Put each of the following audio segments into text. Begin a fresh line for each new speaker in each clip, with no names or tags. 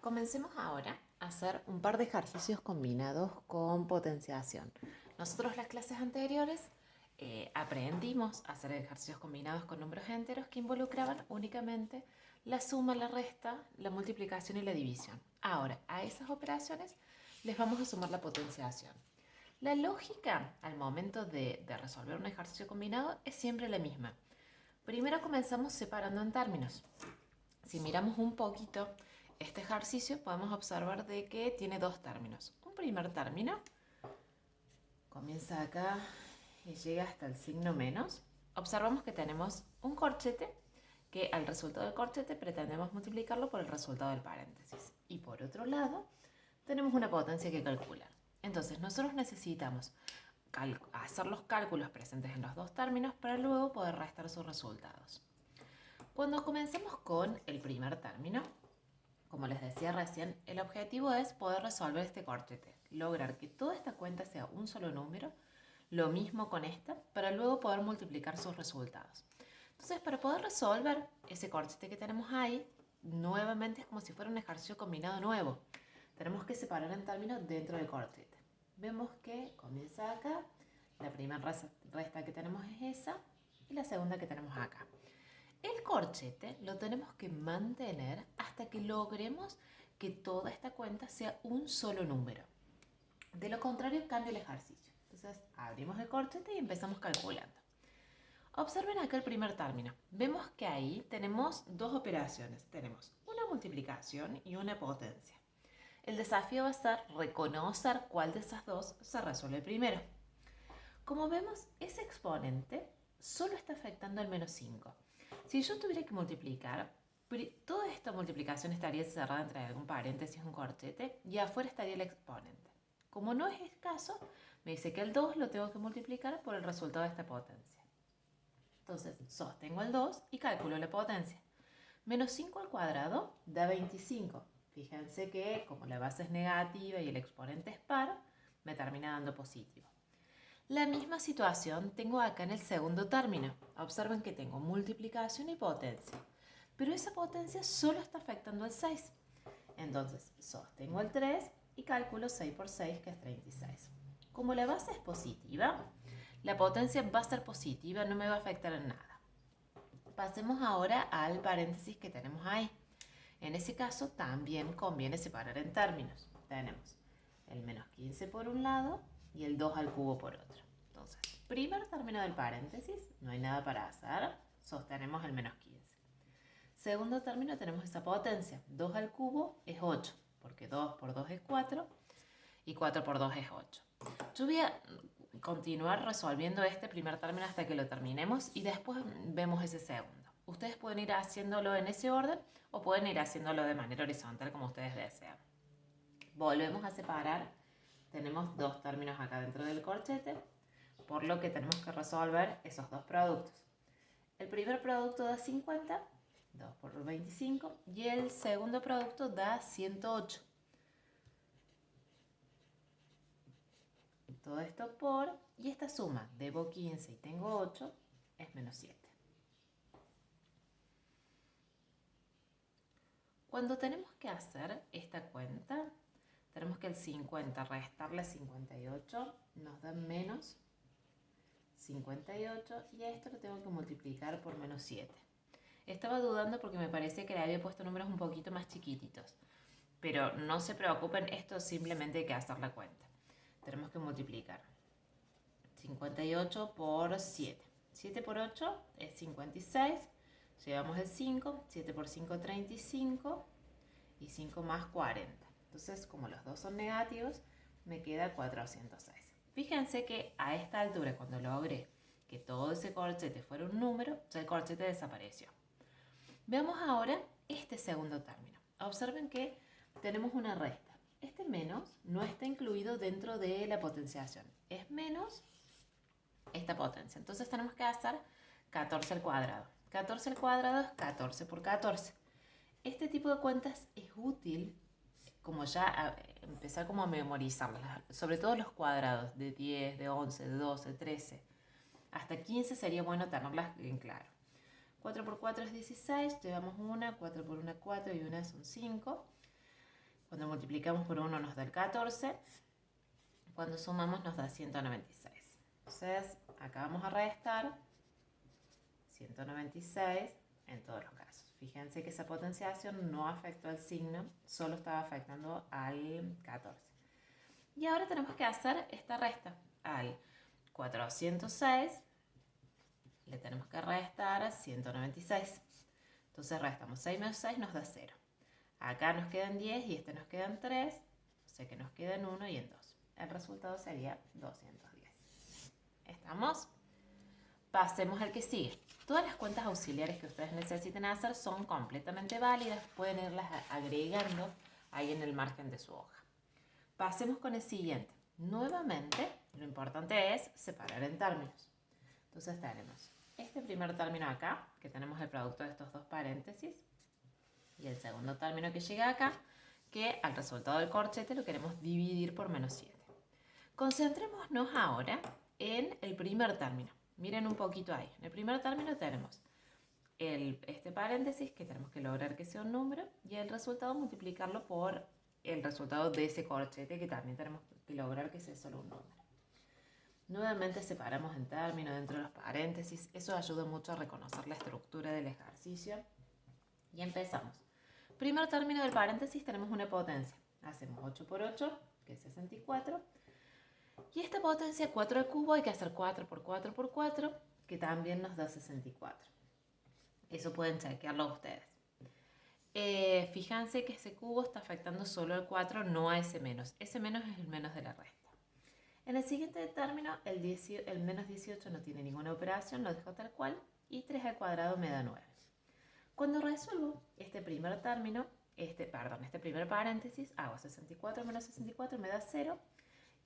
Comencemos ahora a hacer un par de ejercicios combinados con potenciación. Nosotros las clases anteriores aprendimos a hacer ejercicios combinados con números enteros que involucraban únicamente la suma, la resta, la multiplicación y la división. Ahora, a esas operaciones les vamos a sumar la potenciación. La lógica al momento de resolver un ejercicio combinado es siempre la misma. Primero comenzamos separando en términos. Si miramos un poquito este ejercicio, podemos observar de que tiene dos términos. Un primer término comienza acá y llega hasta el signo menos. Observamos que tenemos un corchete que al resultado del corchete pretendemos multiplicarlo por el resultado del paréntesis. Y por otro lado, tenemos una potencia que calcular. Entonces, nosotros necesitamos hacer los cálculos presentes en los dos términos para luego poder restar sus resultados. Cuando comencemos con el primer término, como les decía recién, el objetivo es poder resolver este corchete, lograr que toda esta cuenta sea un solo número, lo mismo con esta, para luego poder multiplicar sus resultados. Entonces, para poder resolver ese corchete que tenemos ahí, nuevamente es como si fuera un ejercicio combinado nuevo. Tenemos que separar en términos dentro del corchete. Vemos que comienza acá, la primera resta que tenemos es esa y la segunda que tenemos acá. El corchete lo tenemos que mantener hasta que logremos que toda esta cuenta sea un solo número. De lo contrario, cambia el ejercicio. Entonces, abrimos el corchete y empezamos calculando. Observen acá el primer término. Vemos que ahí tenemos dos operaciones. Tenemos una multiplicación y una potencia. El desafío va a ser reconocer cuál de esas dos se resuelve primero. Como vemos, ese exponente solo está afectando al menos 5. Si yo tuviera que multiplicar, toda esta multiplicación estaría cerrada entre algún paréntesis, un corchete, y afuera estaría el exponente. Como no es el caso, me dice que el 2 lo tengo que multiplicar por el resultado de esta potencia. Entonces, sostengo el 2 y calculo la potencia. Menos 5 al cuadrado da 25. Fíjense que como la base es negativa y el exponente es par, me termina dando positivo. La misma situación tengo acá en el segundo término. Observen que tengo multiplicación y potencia, pero esa potencia solo está afectando al 6. Entonces, sostengo el 3 y calculo 6 por 6, que es 36. Como la base es positiva, la potencia va a ser positiva, no me va a afectar en nada. Pasemos ahora al paréntesis que tenemos ahí. En ese caso también conviene separar en términos. Tenemos el menos 15 por un lado y el 2 al cubo por otro. Entonces, primer término del paréntesis, no hay nada para hacer, sostenemos el menos 15. Segundo término tenemos esa potencia, 2 al cubo es 8, porque 2 por 2 es 4 y 4 por 2 es 8. Yo voy a continuar resolviendo este primer término hasta que lo terminemos y después vemos ese segundo. Ustedes pueden ir haciéndolo en ese orden o pueden ir haciéndolo de manera horizontal como ustedes desean. Volvemos a separar. Tenemos dos términos acá dentro del corchete, por lo que tenemos que resolver esos dos productos. El primer producto da 50, 2 por 25, y el segundo producto da 108. Todo esto por, y esta suma, debo 15 y tengo 8, es menos 7. Cuando tenemos que hacer esta cuenta, tenemos que el 50 restarle 58 nos da menos 58 y a esto lo tengo que multiplicar por menos 7. Estaba dudando porque me parecía que le había puesto números un poquito más chiquititos, pero no se preocupen, esto simplemente hay que hacer la cuenta. Tenemos que multiplicar 58 por 7. 7 por 8 es 56. Llevamos el 5. 7 por 5, 35. Y 5 más 40. Entonces, como los dos son negativos, me queda 406. Fíjense que a esta altura, cuando logré que todo ese corchete fuera un número, ya el corchete desapareció. Veamos ahora este segundo término. Observen que tenemos una resta. Este menos no está incluido dentro de la potenciación. Es menos esta potencia. Entonces tenemos que hacer 14 al cuadrado. 14 al cuadrado es 14 por 14. Este tipo de cuentas es útil como ya empezar como a memorizarlas, sobre todo los cuadrados de 10, de 11, de 12, 13. Hasta 15 sería bueno tenerlas en claro. 4 por 4 es 16, llevamos una, 4 por 1 4 y una son 5. Cuando multiplicamos por 1 nos da el 14. Cuando sumamos nos da 196. Entonces, acá vamos a restar 196 en todos los casos. Fíjense que esa potenciación no afectó al signo, solo estaba afectando al 14. Y ahora tenemos que hacer esta resta. Al 406 le tenemos que restar 196. Entonces restamos 6 menos 6 nos da 0. Acá nos quedan 10 y este nos quedan 3. O sea que nos quedan 1 y en 2. El resultado sería 210. ¿Estamos? Pasemos al que sigue. Todas las cuentas auxiliares que ustedes necesiten hacer son completamente válidas. Pueden irlas agregando ahí en el margen de su hoja. Pasemos con el siguiente. Nuevamente, lo importante es separar en términos. Entonces tenemos este primer término acá, que tenemos el producto de estos dos paréntesis, y el segundo término que llega acá, que al resultado del corchete lo queremos dividir por menos 7. Concentrémonos ahora en el primer término. Miren un poquito ahí. En el primer término tenemos este paréntesis que tenemos que lograr que sea un número y el resultado multiplicarlo por el resultado de ese corchete que también tenemos que lograr que sea solo un número. Nuevamente separamos en términos dentro de los paréntesis. Eso ayuda mucho a reconocer la estructura del ejercicio. Y empezamos. Primer término del paréntesis tenemos una potencia. Hacemos 8 por 8, que es 64. Y esta potencia 4 al cubo hay que hacer 4 por 4 por 4, que también nos da 64. Eso pueden chequearlo ustedes. Fíjense que ese cubo está afectando solo al 4, no a ese menos. Ese menos es el menos de la resta. En el siguiente término, el menos 18 no tiene ninguna operación, lo dejo tal cual, y 3 al cuadrado me da 9. Cuando resuelvo este primer término, este primer paréntesis, hago 64 menos 64 me da 0,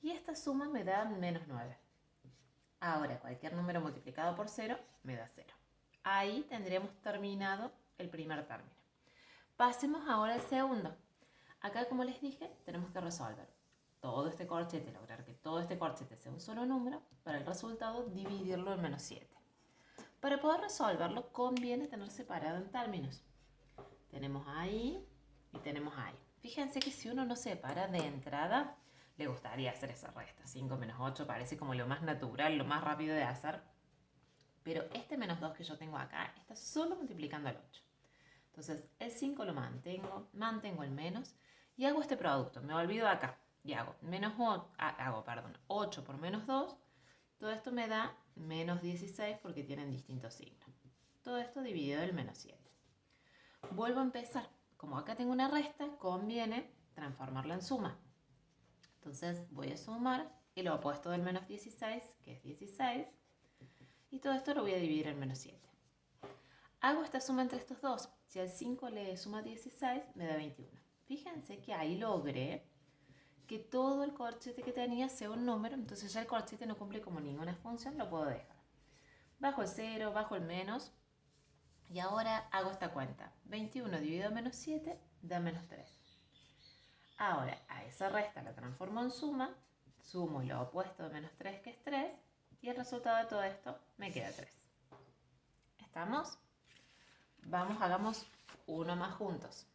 y esta suma me da menos 9. Ahora, cualquier número multiplicado por 0 me da 0. Ahí tendríamos terminado el primer término. Pasemos ahora al segundo. Acá, como les dije, tenemos que resolver todo este corchete, lograr que todo este corchete sea un solo número, para el resultado dividirlo en menos 7. Para poder resolverlo conviene tener separado en términos. Tenemos ahí y tenemos ahí. Fíjense que si uno no separa de entrada, le gustaría hacer esa resta. 5 menos 8 parece como lo más natural, lo más rápido de hacer. Pero este menos 2 que yo tengo acá está solo multiplicando al 8. Entonces el 5 lo mantengo el menos y hago este producto. Me olvido acá y hago 8 por menos 2. Todo esto me da menos 16 porque tienen distintos signos. Todo esto dividido del menos 7. Vuelvo a empezar. Como acá tengo una resta, conviene transformarla en suma. Entonces voy a sumar y lo opuesto del menos 16, que es 16. Y todo esto lo voy a dividir en menos 7. Hago esta suma entre estos dos. Si al 5 le suma 16, me da 21. Fíjense que ahí logré que todo el corchete que tenía sea un número, entonces ya el corchete no cumple como ninguna función, lo puedo dejar. Bajo el 0, bajo el menos, y ahora hago esta cuenta. 21 dividido en menos 7 da menos 3. Ahora a esa resta la transformo en suma, sumo lo opuesto de menos 3 que es 3, y el resultado de todo esto me queda 3. ¿Estamos? Vamos, hagamos uno más juntos.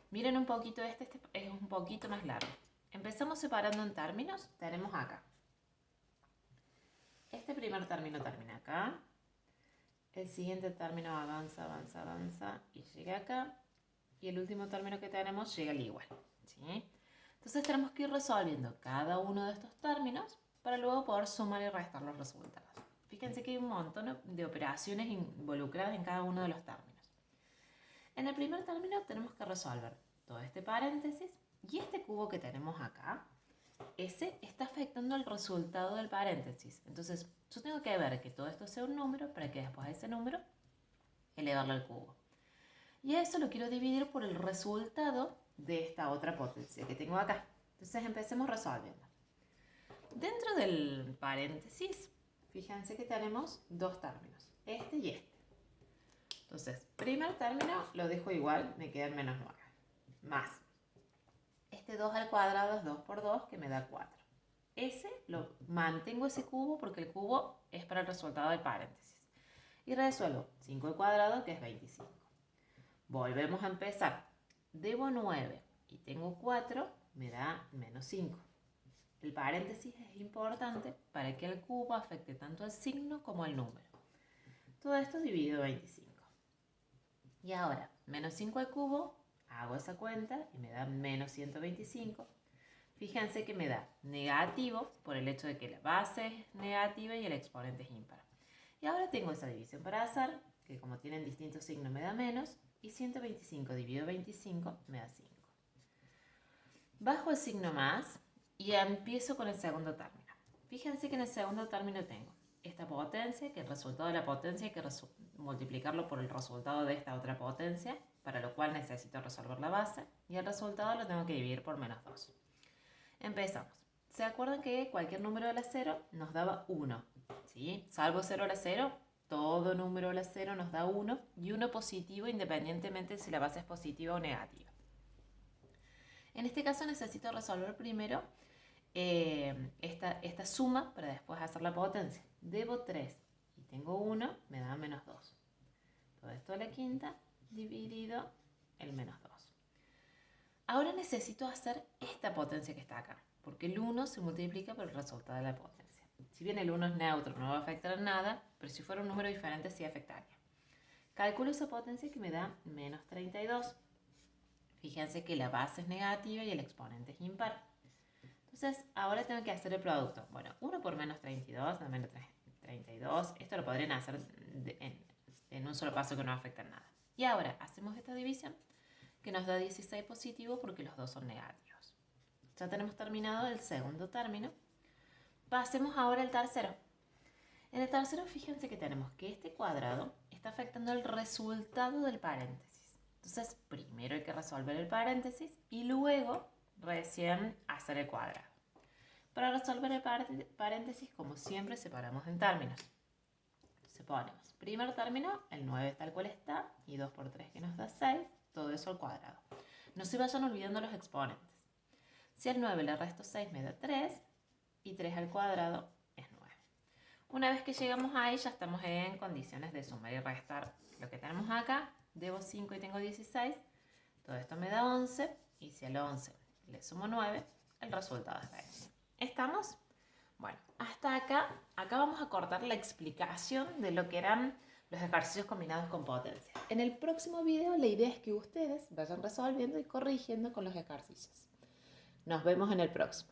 Miren un poquito este es un poquito más largo. Empezamos separando en términos, tenemos acá. Este primer término termina acá. El siguiente término avanza, avanza, avanza y llega acá. Y el último término que tenemos llega al igual. ¿Sí? Entonces tenemos que ir resolviendo cada uno de estos términos para luego poder sumar y restar los resultados. Fíjense que hay un montón de operaciones involucradas en cada uno de los términos. En el primer término tenemos que resolver todo este paréntesis y este cubo que tenemos acá, ese está afectando el resultado del paréntesis. Entonces yo tengo que ver que todo esto sea un número para que después a ese número elevarlo al cubo. Y a eso lo quiero dividir por el resultado de esta otra potencia que tengo acá. Entonces empecemos resolviendo. Dentro del paréntesis, fíjense que tenemos dos términos, este y este. Entonces, primer término lo dejo igual, me quedan menos 9. Más. Este 2 al cuadrado es 2 por 2, que me da 4. Mantengo ese cubo porque el cubo es para el resultado del paréntesis. Y resuelvo 5 al cuadrado, que es 25. Volvemos a empezar. Debo 9 y tengo 4, me da menos 5. El paréntesis es importante para que el cubo afecte tanto al signo como al número. Todo esto dividido 25. Y ahora, menos 5 al cubo, hago esa cuenta y me da menos 125. Fíjense que me da negativo por el hecho de que la base es negativa y el exponente es impar. Y ahora tengo esa división para hacer, que como tienen distintos signos me da menos, y 125 dividido 25 me da 5. Bajo el signo más y empiezo con el segundo término. Fíjense que en el segundo término tengo esta potencia, que el resultado de la potencia hay que multiplicarlo por el resultado de esta otra potencia, para lo cual necesito resolver la base, y el resultado lo tengo que dividir por menos 2. Empezamos. ¿Se acuerdan que cualquier número a la 0 nos daba 1? ¿Sí? Salvo 0 a la 0, todo número a la 0 nos da 1, y 1 positivo independientemente si la base es positiva o negativa. En este caso necesito resolver primero esta suma para después hacer la potencia. Debo 3 y tengo 1, me da menos 2. Todo esto a la quinta dividido el menos 2. Ahora necesito hacer esta potencia que está acá, porque el 1 se multiplica por el resultado de la potencia. Si bien el 1 es neutro, no va a afectar nada, pero si fuera un número diferente sí afectaría. Calculo esa potencia que me da menos 32. Fíjense que la base es negativa y el exponente es impar. Entonces, ahora tengo que hacer el producto. Bueno, 1 por menos 32 da menos 32. Esto lo podrían hacer en un solo paso que no afecta nada. Y ahora hacemos esta división que nos da 16 positivo porque los dos son negativos. Ya tenemos terminado el segundo término. Pasemos ahora al tercero. En el tercero, fíjense que tenemos que este cuadrado está afectando el resultado del paréntesis. Entonces, primero hay que resolver el paréntesis y luego recién hacer el cuadrado. Para resolver el paréntesis, como siempre, separamos en términos. Entonces ponemos primer término, el 9 tal cual está, y 2 por 3 que nos da 6, todo eso al cuadrado. No se vayan olvidando los exponentes. Si al 9 le resto 6 me da 3, y 3 al cuadrado es 9. Una vez que llegamos ahí ya estamos en condiciones de sumar y restar lo que tenemos acá. Debo 5 y tengo 16, todo esto me da 11, y si al 11 le sumo 9, el resultado es 20. ¿Estamos? Bueno, hasta acá vamos a cortar la explicación de lo que eran los ejercicios combinados con potencia. En el próximo video la idea es que ustedes vayan resolviendo y corrigiendo con los ejercicios. Nos vemos en el próximo.